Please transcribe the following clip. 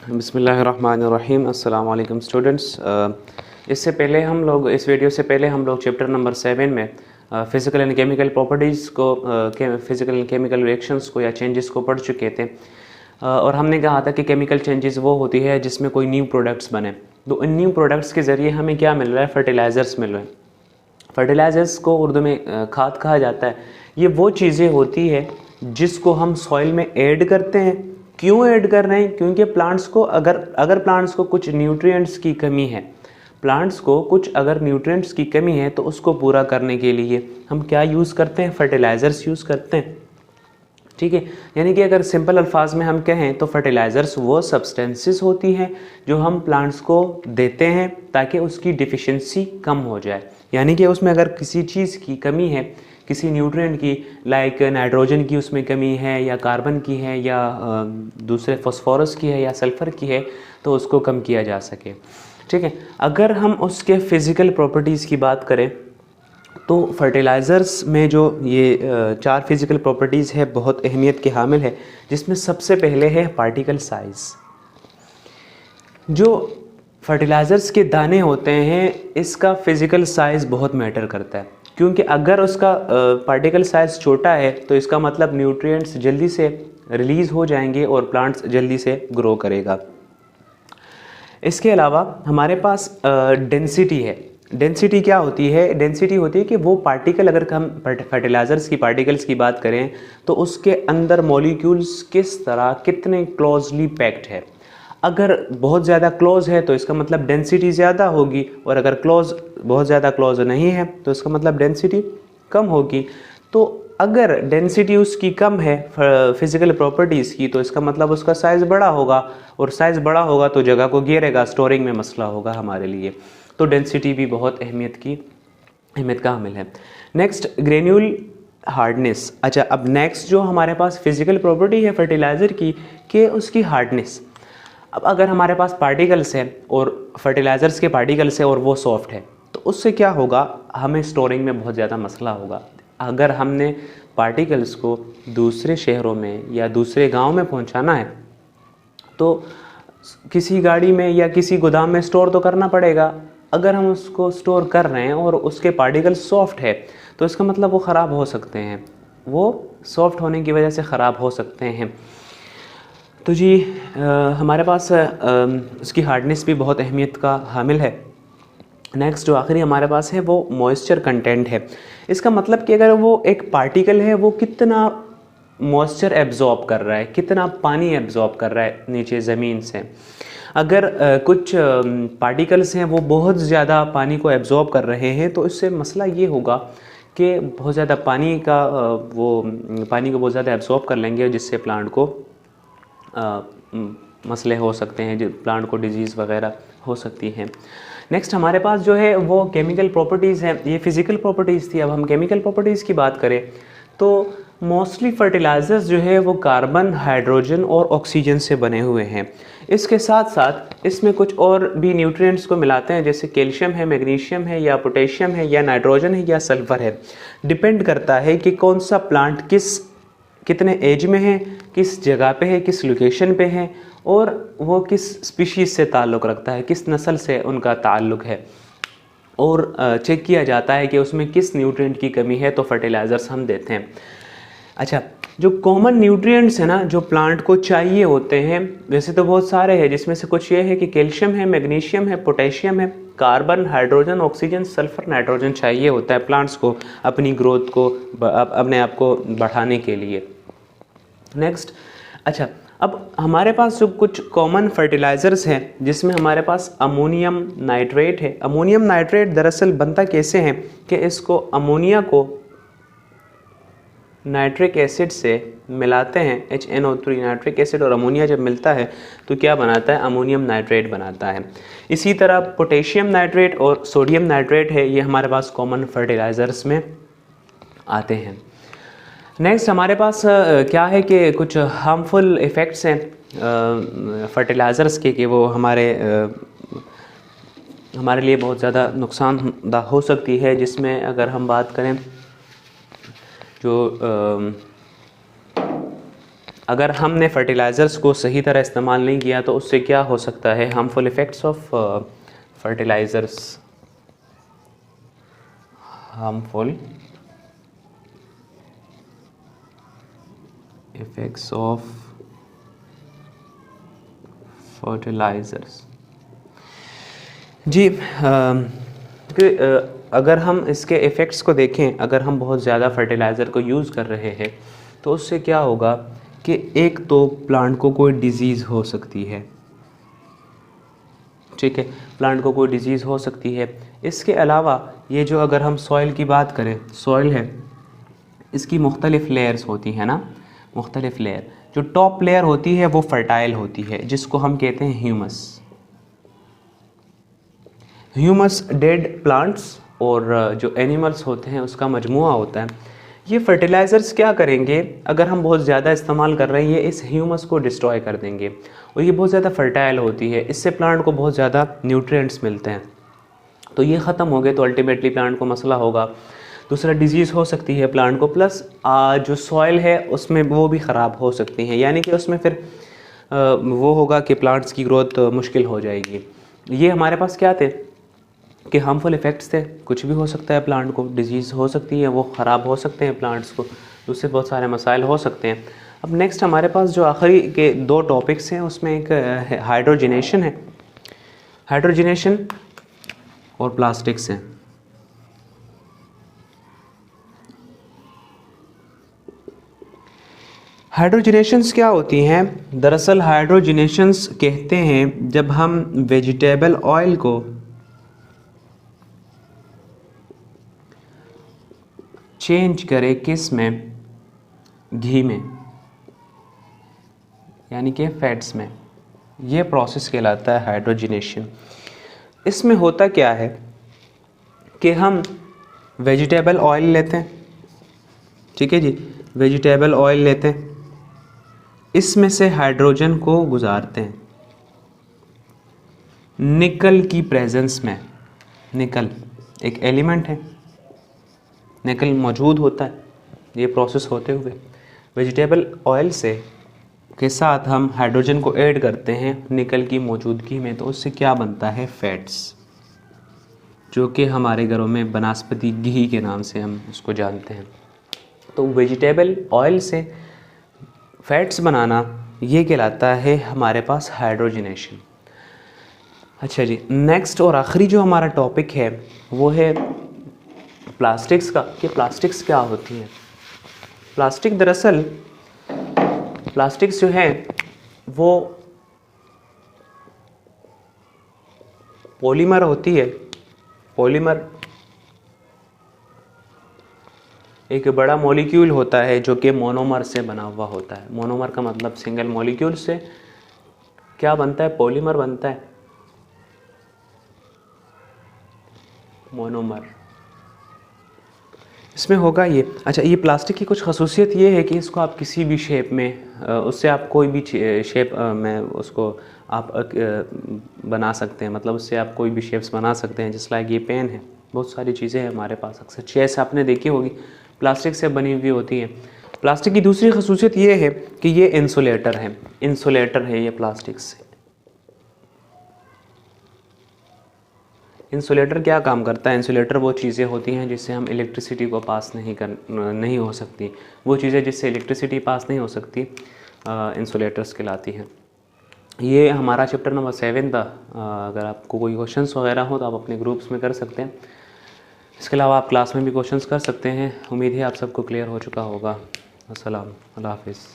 बिस्मिल्लाहिर्रहमानिर्रहीम। अस्सलाम वालेकुम स्टूडेंट्स। इससे पहले हम लोग इस वीडियो से पहले हम लोग चैप्टर नंबर 7 में फ़िज़िकल एंड केमिकल प्रॉपर्टीज़ को फ़िज़िकल एंड केमिकल रिएक्शंस को या चेंजेस को पढ़ चुके थे। और हमने कहा था कि केमिकल चेंजेस वो होती है जिसमें कोई न्यू प्रोडक्ट्स बने। तो इन न्यू प्रोडक्ट्स के ज़रिए हमें क्या मिल रहा है? फर्टिलाइज़र्स मिल रहे हैं। फर्टिलाइज़र्स को उर्दू में खाद कहा जाता है। ये वो चीज़ें होती है जिसको हम सॉइल में ऐड करते हैं। क्यों ऐड कर रहे हैं? क्योंकि प्लांट्स को अगर प्लांट्स को कुछ न्यूट्रिएंट्स की कमी है, अगर न्यूट्रिएंट्स की कमी है तो उसको पूरा करने के लिए हम क्या यूज़ करते हैं? फर्टिलाइज़र्स यूज़ करते हैं। ठीक है, यानी कि अगर सिंपल अल्फाज में हम कहें तो फर्टिलाइज़र्स वो सब्सटेंसेस होती हैं जो हम प्लांट्स को देते हैं ताकि उसकी डिफिशिएंसी कम हो जाए। यानी कि उसमें अगर किसी चीज़ की कमी है, किसी न्यूट्रिएंट की, लाइक नाइट्रोजन की उसमें कमी है या कार्बन की है या दूसरे फॉस्फोरस की है या सल्फ़र की है, तो उसको कम किया जा सके। ठीक है, अगर हम उसके फ़िज़िकल प्रॉपर्टीज़ की बात करें तो फर्टिलाइज़र्स में जो ये 4 फिज़िकल प्रॉपर्टीज़ है बहुत अहमियत के हामिल है, जिसमें सबसे पहले है पार्टिकल साइज़। जो फर्टिलाइज़र्स के दाने होते हैं इसका फ़िज़िकल साइज़ बहुत मैटर करता है, क्योंकि अगर उसका पार्टिकल साइज़ छोटा है तो इसका मतलब न्यूट्रिएंट्स जल्दी से रिलीज़ हो जाएंगे और प्लांट्स जल्दी से ग्रो करेगा। इसके अलावा हमारे पास डेंसिटी है। डेंसिटी क्या होती है? डेंसिटी होती है कि वो पार्टिकल, अगर हम फर्टिलाइज़र्स की पार्टिकल्स की बात करें तो उसके अंदर मॉलिक्यूल्स किस तरह, कितने क्लोजली पैक्ड है। अगर बहुत ज़्यादा क्लोज है तो इसका मतलब डेंसिटी ज़्यादा होगी, और अगर बहुत ज़्यादा क्लोज नहीं है तो इसका मतलब डेंसिटी कम होगी। तो अगर डेंसिटी उसकी कम है फिज़िकल प्रॉपर्टीज़ की, तो इसका मतलब उसका साइज़ बड़ा होगा, और साइज़ बड़ा होगा तो जगह को घेरेगा, स्टोरिंग में मसला होगा हमारे लिए। तो डेंसिटी भी बहुत अहमियत का हामिल है। Next, granule hardness. अच्छा, अब नेक्स्ट जो हमारे पास फिज़िकल प्रॉपर्टी है फर्टिलाइज़र की, कि उसकी हार्डनेस। अब अगर हमारे पास पार्टिकल्स है और फर्टिलाइज़र्स के पार्टिकल्स है और वो सॉफ्ट है, तो उससे क्या होगा? हमें स्टोरिंग में बहुत ज़्यादा मसला होगा। अगर हमने पार्टिकल्स को दूसरे शहरों में या दूसरे गांव में पहुंचाना है तो किसी गाड़ी में या किसी गोदाम में स्टोर तो करना पड़ेगा। अगर हम उसको स्टोर कर रहे हैं और उसके पार्टिकल्स सॉफ्ट है तो इसका मतलब वो ख़राब हो सकते हैं, वो सॉफ्ट होने की वजह से ख़राब हो सकते हैं। तो जी हमारे पास उसकी हार्डनेस भी बहुत अहमियत का हामिल है। नेक्स्ट जो आखिरी हमारे पास है वो मॉइस्चर कंटेंट है। इसका मतलब कि अगर वो एक पार्टिकल है वो कितना मॉइस्चर एब्जॉर्ब कर रहा है, कितना पानी एब्जॉर्ब कर रहा है नीचे ज़मीन से। अगर कुछ पार्टिकल्स हैं वो बहुत ज़्यादा पानी को एब्जॉर्ब कर रहे हैं तो इससे मसला ये होगा कि बहुत ज़्यादा पानी को बहुत ज़्यादा एब्जॉर्ब कर लेंगे, जिससे प्लांट को मसले हो सकते हैं, जो प्लांट को डिजीज़ वगैरह हो सकती हैं। नेक्स्ट हमारे पास जो है वो केमिकल प्रॉपर्टीज़ हैं। ये फ़िज़िकल प्रॉपर्टीज़ थी। अब हम केमिकल प्रॉपर्टीज़ की बात करें तो मोस्टली फर्टिलाइज़र्स जो है वो कार्बन, हाइड्रोजन और ऑक्सीजन से बने हुए हैं। इसके साथ साथ इसमें कुछ और भी न्यूट्रिएंट्स को मिलाते हैं, जैसे कैल्शियम है, मैग्नीशियम है या पोटेशियम है या नाइट्रोजन है या सल्फ़र है। डिपेंड करता है कि कौन सा प्लांट कितने एज में है, किस जगह पे है, किस लोकेशन पे है, और वो किस स्पीशीज़ से ताल्लुक़ रखता है, किस नस्ल से उनका ताल्लुक़ है, और चेक किया जाता है कि उसमें किस न्यूट्रिएंट की कमी है तो फर्टिलाइज़र्स हम देते हैं। अच्छा, जो कॉमन न्यूट्रिएंट्स हैं ना, जो प्लांट को चाहिए होते हैं, वैसे तो बहुत सारे हैं, जिसमें से कुछ ये है कि कैल्शियम है, मैग्नीशियम है, पोटेशियम है, carbon, hydrogen, oxygen, sulphur, nitrogen चाहिए होता है प्लांट्स को अपनी ग्रोथ को, अपने आप को बढ़ाने के लिए। नेक्स्ट, अच्छा, अब हमारे पास जो कुछ कॉमन फर्टिलाइज़र्स हैं जिसमें हमारे पास अमोनियम नाइट्रेट है। अमोनियम नाइट्रेट दरअसल बनता कैसे है कि इसको अमोनिया को नाइट्रिक एसिड से मिलाते हैं, HNO3 नाइट्रिक एसिड और अमोनिया जब मिलता है तो क्या बनाता है? अमोनियम नाइट्रेट बनाता है। इसी तरह पोटेशियम नाइट्रेट और सोडियम नाइट्रेट है, ये हमारे पास कॉमन फर्टिलाइज़र्स में आते हैं। नेक्स्ट हमारे पास क्या है कि कुछ हार्मफुल इफ़ेक्ट्स हैं फर्टिलाइज़र्स के, कि वो हमारे लिए बहुत ज़्यादा नुकसानदा हो सकती है। जिसमें अगर हम बात करें जो अगर हमने फर्टिलाइज़र्स को सही तरह इस्तेमाल नहीं किया तो उससे क्या हो सकता है, harmful effects of fertilisers, harmful effects of fertilisers. जी अगर हम इसके इफ़ेक्ट्स को देखें, अगर हम बहुत ज़्यादा फर्टिलाइज़र को यूज़ कर रहे हैं तो उससे क्या होगा कि एक तो प्लांट को कोई डिज़ीज़ हो सकती है, ठीक है, प्लांट को कोई डिज़ीज़ हो सकती है। इसके अलावा ये जो अगर हम सॉइल की बात करें, सॉइल है इसकी मुख्तलिफ़ लेयर्स होती हैं ना, मुख्तलिफ़ लेयर। जो टॉप लेयर होती है वो फर्टाइल होती है, जिसको हम कहते हैं ह्यूमस। ह्यूमस डेड प्लांट्स और जो एनिमल्स होते हैं उसका मजमुआ होता है। ये फर्टिलाइज़र्स क्या करेंगे, अगर हम बहुत ज़्यादा इस्तेमाल कर रहे हैं ये इस ह्यूमस को डिस्ट्रॉय कर देंगे, और ये बहुत ज़्यादा फर्टाइल होती है, इससे प्लांट को बहुत ज़्यादा न्यूट्रिएंट्स मिलते हैं। तो ये ख़त्म हो गए तो अल्टीमेटली प्लांट को मसला होगा। दूसरा डिज़ीज़ हो सकती है प्लांट को, प्लस जो सॉइल है उसमें वो भी ख़राब हो सकती हैं, यानी कि उसमें फिर वो होगा कि प्लांट्स की ग्रोथ मुश्किल हो जाएगी। ये हमारे पास क्या थे कि हार्मफुल इफ़ेक्ट्स थे, कुछ भी हो सकता है प्लांट को, डिजीज़ हो सकती है, वो ख़राब हो सकते हैं प्लांट्स को, उससे बहुत सारे मसाइल हो सकते हैं। अब नेक्स्ट हमारे पास जो आखिरी के 2 टॉपिक्स हैं उसमें एक हाइड्रोजिनेशन है, हाइड्रोजिनेशन और प्लास्टिक्स हैं। हाइड्रोजिनेशंस क्या होती हैं? दरअसल हाइड्रोजिनेशंस कहते हैं जब हम वेजिटेबल ऑयल को चेंज करें किस में, घी में, यानी कि फैट्स में, ये प्रोसेस कहलाता है हाइड्रोजिनेशन। इसमें होता क्या है कि हम वेजिटेबल ऑयल लेते हैं, ठीक है जी, वेजिटेबल ऑयल लेते हैं, इसमें से हाइड्रोजन को गुजारते हैं निकल की प्रेजेंस में। निकल एक एलिमेंट है, निकल मौजूद होता है। ये प्रोसेस होते हुए वेजिटेबल ऑयल से के साथ हम हाइड्रोजन को ऐड करते हैं निकल की मौजूदगी में, तो उससे क्या बनता है, फैट्स, जो कि हमारे घरों में वनस्पति घी के नाम से हम उसको जानते हैं। तो वेजिटेबल ऑयल से फैट्स बनाना ये कहलाता है हमारे पास हाइड्रोजिनेशन। अच्छा जी, नेक्स्ट और आखिरी जो हमारा टॉपिक है वो है प्लास्टिक्स का, कि प्लास्टिक्स क्या होती हैं। प्लास्टिक दरअसल प्लास्टिक्स जो है वो पॉलीमर होती है। पॉलीमर एक बड़ा मॉलिक्यूल होता है जो कि मोनोमर से बना हुआ होता है। मोनोमर का मतलब सिंगल मॉलिक्यूल से क्या बनता है, पॉलीमर बनता है, मोनोमर। इसमें होगा ये, अच्छा ये प्लास्टिक की कुछ खसूसियत ये है कि इसको आप किसी भी शेप में उससे आप कोई भी शेप में उसको आप बना सकते हैं, मतलब उससे आप कोई भी शेप्स बना सकते हैं। जिस लाइक ये पेन है, बहुत सारी चीज़ें हैं हमारे पास, अक्सर चेस आपने देखी होगी प्लास्टिक से बनी हुई होती है। प्लास्टिक की दूसरी खसूसियत ये है कि ये इंसुलेटर है, इंसुलेटर है ये प्लास्टिक से। इंसुलेटर क्या काम करता है? इंसुलेटर वो चीज़ें होती हैं जिससे हम इलेक्ट्रिसिटी को पास नहीं हो सकती, वो चीज़ें जिससे इलेक्ट्रिसिटी पास नहीं हो सकती इंसुलेटर्स कहलाती हैं। ये हमारा चैप्टर नंबर 7 था। अगर आपको कोई क्वेश्चंस वगैरह हो तो आप अपने ग्रुप्स में कर सकते हैं। इसके अलावा आप क्लास में भी क्वेश्चंस कर सकते हैं। उम्मीद है आप सबको क्लियर हो चुका होगा। अस्सलाम, अल्लाह हाफ़िज़।